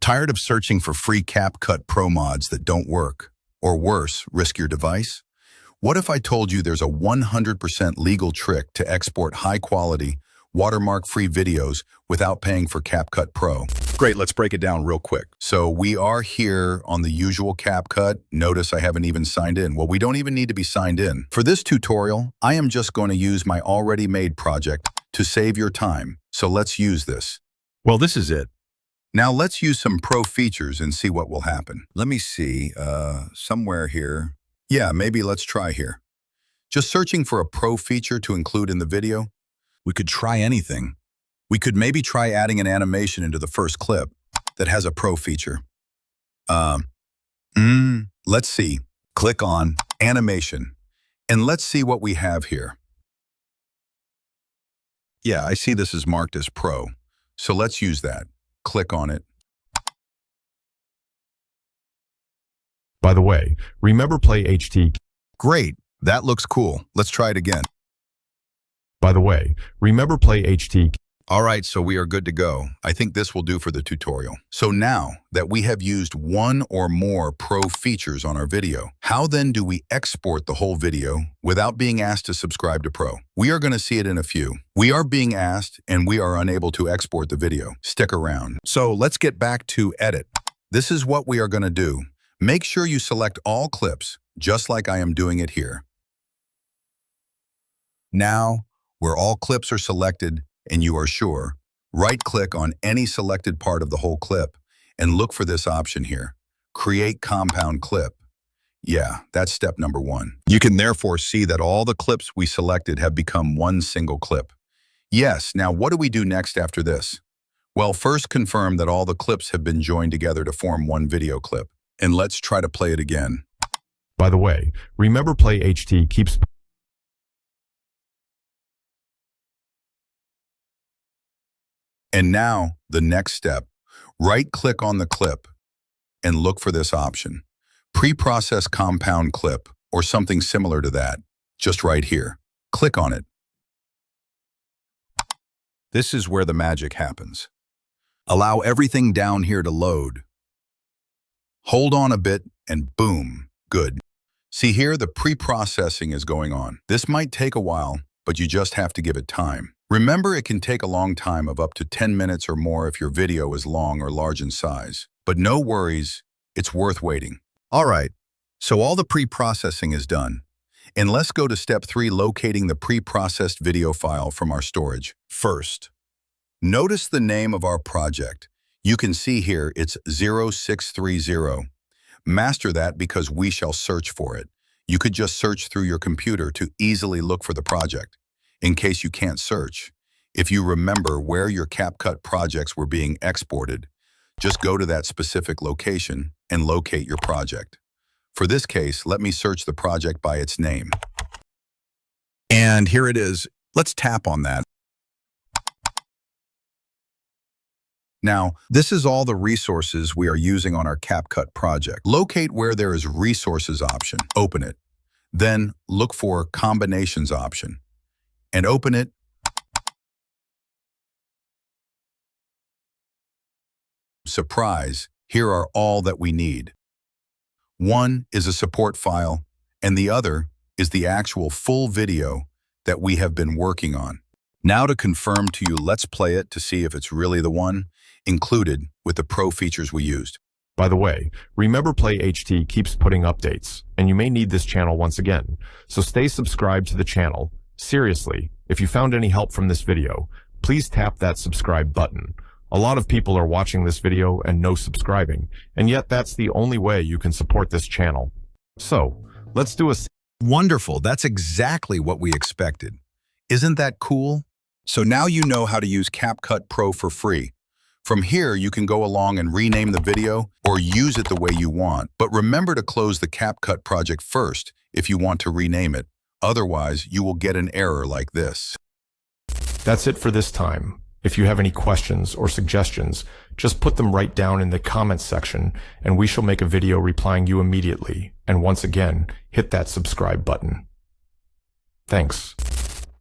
Tired of searching for free CapCut Pro mods that don't work? Or worse, risk your device? What if I told you there's a 100% legal trick to export high-quality, watermark-free videos without paying for CapCut Pro? Great, let's break it down real quick. So we are here on the usual CapCut. Notice I haven't even signed in. Well, we don't even need to be signed in. For this tutorial, I am just going to use my already made project to save your time. So let's use this. Well, this is it. Now let's use some pro features and see what will happen. Let me see, somewhere here. Yeah, maybe let's try here. Just searching for a pro feature to include in the video. We could try anything. We could maybe try adding an animation into the first clip that has a pro feature. Let's see. Click on animation and let's see what we have here. Yeah, I see this is marked as pro. So let's use that. Click on it. By the way, remember play HT. Great, that looks cool. Let's try it again. By the way, remember play HT. All right, so we are good to go. I think this will do for the tutorial. So now that we have used one or more pro features on our video, how then do we export the whole video without being asked to subscribe to Pro? We are going to see it in a few. We are being asked and we are unable to export the video. Stick around. So let's get back to edit. This is what we are going to do. Make sure you select all clips, just like I am doing it here. Now, where all clips are selected, and you are sure, right-click on any selected part of the whole clip and look for this option here, Create Compound Clip. Yeah, that's step number 1. You can therefore see that all the clips we selected have become one single clip. Yes, now what do we do next after this? Well, first confirm that all the clips have been joined together to form one video clip. And let's try to play it again. By the way, remember play HT keeps. And now, the next step, right-click on the clip and look for this option, Pre-process compound clip, or something similar to that, just right here. Click on it. This is where the magic happens. Allow everything down here to load. Hold on a bit and boom, good. See here, the pre-processing is going on. This might take a while, but you just have to give it time. Remember, it can take a long time of up to 10 minutes or more if your video is long or large in size. But no worries, it's worth waiting. All right, so all the pre-processing is done. And let's go to step 3, locating the pre-processed video file from our storage. First, notice the name of our project. You can see here it's 0630. Master that because we shall search for it. You could just search through your computer to easily look for the project. In case you can't search, if you remember where your CapCut projects were being exported, just go to that specific location and locate your project. For this case, let me search the project by its name. And here it is. Let's tap on that. Now, this is all the resources we are using on our CapCut project. Locate where there is Resources option. Open it. Then look for Combinations option. And open it. Surprise, here are all that we need. One is a support file, and the other is the actual full video that we have been working on. Now to confirm to you, let's play it to see if it's really the one included with the pro features we used. By the way, remember play HT keeps putting updates, and you may need this channel once again, so stay subscribed to the channel. Seriously, if you found any help from this video, please tap that subscribe button. A lot of people are watching this video and no subscribing, and yet that's the only way you can support this channel. So, let's do a... Wonderful, that's exactly what we expected. Isn't that cool? So now you know how to use CapCut Pro for free. From here, you can go along and rename the video or use it the way you want. But remember to close the CapCut project first if you want to rename it. Otherwise, you will get an error like this. That's it for this time. If you have any questions or suggestions, just put them right down in the comments section and we shall make a video replying you immediately. And once again, hit that subscribe button. Thanks.